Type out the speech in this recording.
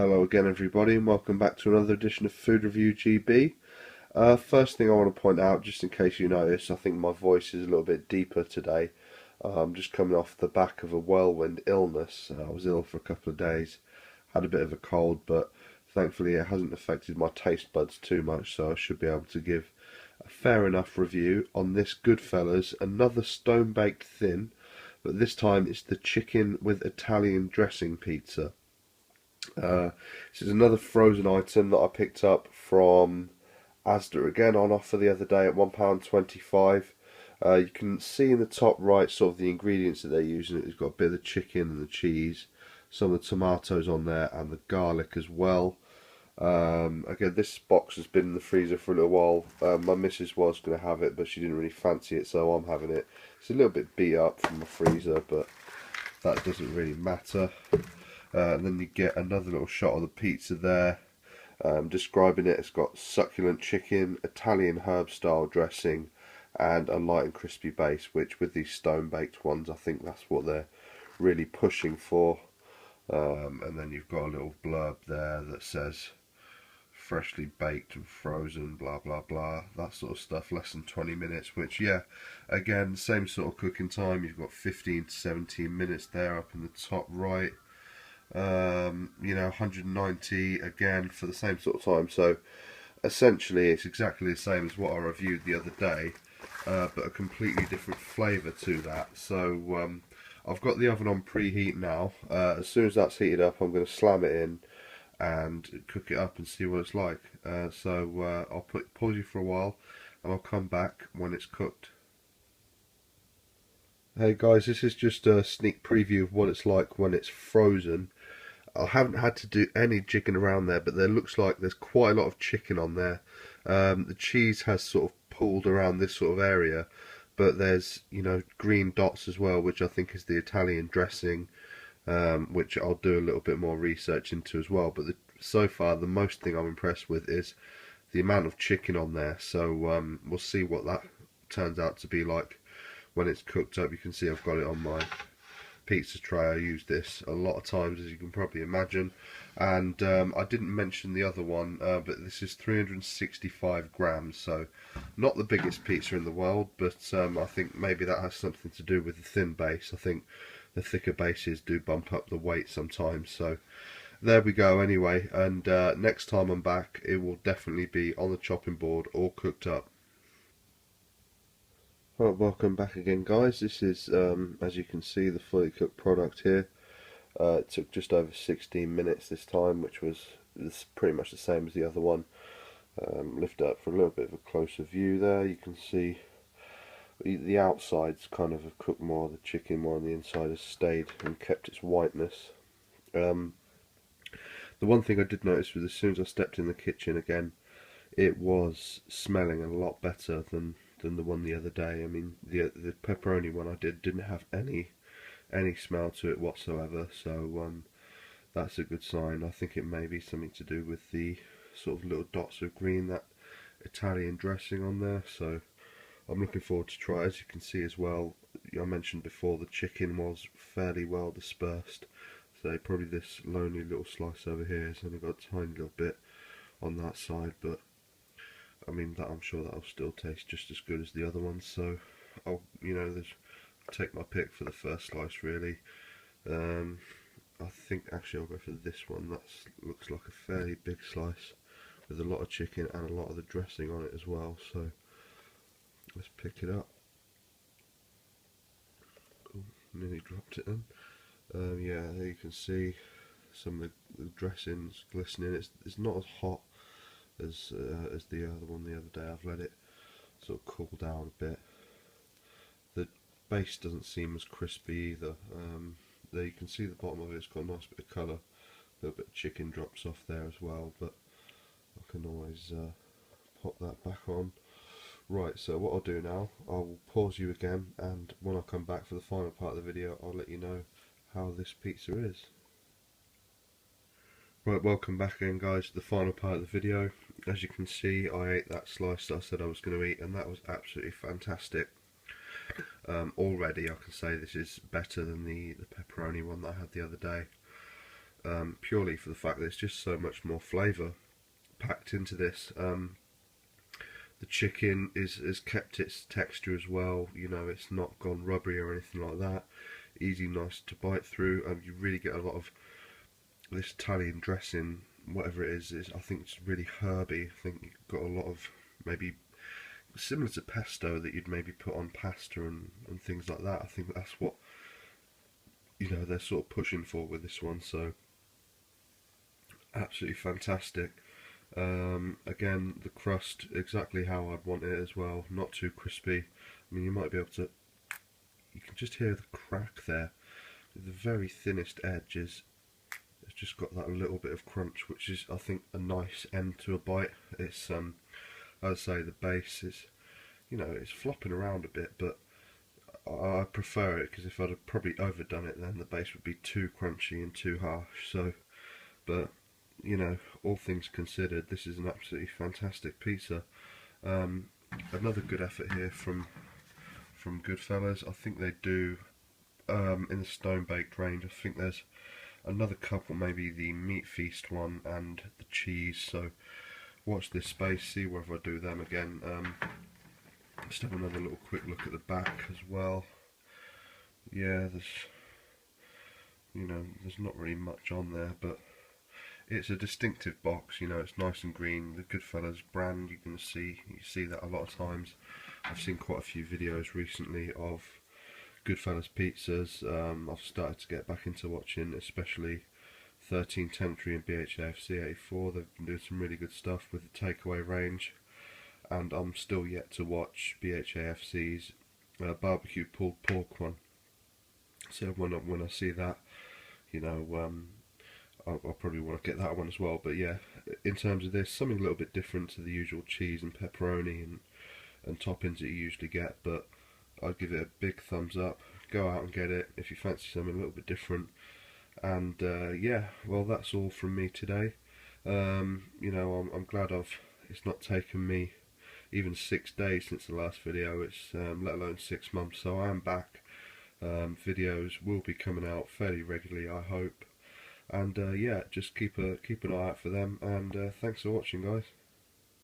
Hello again everybody and welcome back to another edition of Food Review GB. First thing I want to point out, just in case you notice, I think my voice is a little bit deeper today. I'm just coming off the back of a whirlwind illness. I was ill for a couple of days, had a bit of a cold, but thankfully it hasn't affected my taste buds too much, so I should be able to give a fair enough review on this Goodfella's, another stone-baked thin, but this time it's the chicken with Italian dressing pizza. This is another frozen item that I picked up from Asda, again on offer the other day at £1.25. You can see in the top right sort of the ingredients that they're using. It's got a bit of the chicken and the cheese, some of the tomatoes on there and the garlic as well. Again, this box has been in the freezer for a little while. My missus was going to have it, but she didn't really fancy it, so I'm having it. It's a little bit beat up from the freezer, but that doesn't really matter. And then you get another little shot of the pizza there. Describing it, it's got succulent chicken, Italian herb style dressing, and a light and crispy base, which with these stone baked ones I think that's what they're really pushing for. And then you've got a little blurb there that says freshly baked and frozen, blah blah blah, that sort of stuff, less than 20 minutes, which, yeah, again, same sort of cooking time. You've got 15 to 17 minutes there up in the top right. 190 again for the same sort of time, so essentially it's exactly the same as what I reviewed the other day, but a completely different flavour to that. So I've got the oven on preheat now. As soon as that's heated up, I'm going to slam it in and cook it up and see what it's like. So I'll pause you for a while and I'll come back when it's cooked. Hey guys, this is just a sneak preview of what it's like when it's frozen. I haven't had to do any jigging around there, but there looks like there's quite a lot of chicken on there. The cheese has sort of pulled around this sort of area, but there's, green dots as well, which I think is the Italian dressing, which I'll do a little bit more research into as well. But so far, the most thing I'm impressed with is the amount of chicken on there. So we'll see what that turns out to be like when it's cooked up. You can see I've got it on my pizza tray. I use this a lot of times, as you can probably imagine, and I didn't mention the other one, but this is 365 grams, so not the biggest pizza in the world, but I think maybe that has something to do with the thin base. I think the thicker bases do bump up the weight sometimes, so there we go anyway. And next time I'm back, it will definitely be on the chopping board or cooked up. Right, welcome back again guys. This is, as you can see, the fully cooked product here. It took just over 16 minutes this time, which was pretty much the same as the other one. Lift it up for a little bit of a closer view there. You can see the outside's kind of cooked more, the chicken more on the inside has stayed and kept its whiteness. The one thing I did notice was as soon as I stepped in the kitchen again, it was smelling a lot better than the one the other day. I mean, the pepperoni one I didn't have any smell to it whatsoever, so that's a good sign. I think it may be something to do with the sort of little dots of green, that Italian dressing on there, so I'm looking forward to try it. As you can see as well, I mentioned before, the chicken was fairly well dispersed, so probably this lonely little slice over here has only got a tiny little bit on that side, but I mean, that I'm sure that'll still taste just as good as the other ones. So I'll, take my pick for the first slice really. I think actually I'll go for this one. That looks like a fairly big slice with a lot of chicken and a lot of the dressing on it as well. So let's pick it up. Ooh, nearly dropped it in. Yeah, there you can see some of the dressings glistening. It's not as hot as the other one the other day. I've let it sort of cool down a bit. The base doesn't seem as crispy either. There you can see the bottom of it, it's got a nice bit of colour. A little bit of chicken drops off there as well, but I can always pop that back on. Right, so what I'll do now, I'll pause you again, and when I come back for the final part of the video, I'll let you know how this pizza is. Right, welcome back again guys to the final part of the video. As you can see, I ate that slice that I said I was going to eat, and that was absolutely fantastic. Already I can say this is better than the pepperoni one that I had the other day. purely for the fact that it's just so much more flavour packed into this. The chicken has kept its texture as well, you know, it's not gone rubbery or anything like that. Easy, nice to bite through, and you really get a lot of this Italian dressing, whatever it is I think it's really herby. I think you've got a lot of, maybe similar to pesto that you'd maybe put on pasta and things like that. I think that's what, you know, they're sort of pushing for with this one, so absolutely fantastic. Again, the crust exactly how I'd want it as well, not too crispy. I mean, you might be able to, you can just hear the crack there. The very thinnest edges, it's just got that little bit of crunch, which is, I think, a nice end to a bite. It's as I say, the base is, you know, it's flopping around a bit, but I prefer it, because if I'd have probably overdone it, then the base would be too crunchy and too harsh. So, but you know, all things considered, this is an absolutely fantastic pizza. Another good effort here from Goodfellas. I think they do in the Stonebaked range. I think there's another couple, maybe the meat feast one and the cheese. So watch this space, see whether I do them again. Just have another little quick look at the back as well. Yeah, there's not really much on there, but it's a distinctive box, you know, it's nice and green. The Goodfellas brand, you see that a lot of times. I've seen quite a few videos recently of Goodfellas pizzas. I've started to get back into watching, especially 13th Century and BHAFC 84. They've been doing some really good stuff with the takeaway range, and I'm still yet to watch BHAFC's barbecue pulled pork one. So when I see that, you know, I'll probably want to get that one as well. But yeah, in terms of this, something a little bit different to the usual cheese and pepperoni and toppings that you usually get, but I'd give it a big thumbs up. Go out and get it if you fancy something a little bit different. And yeah, well, that's all from me today. You know, I'm glad it's not taken me even 6 days since the last video. It's let alone 6 months. So I am back. Videos will be coming out fairly regularly, I hope. And yeah, just keep an eye out for them, and thanks for watching, guys.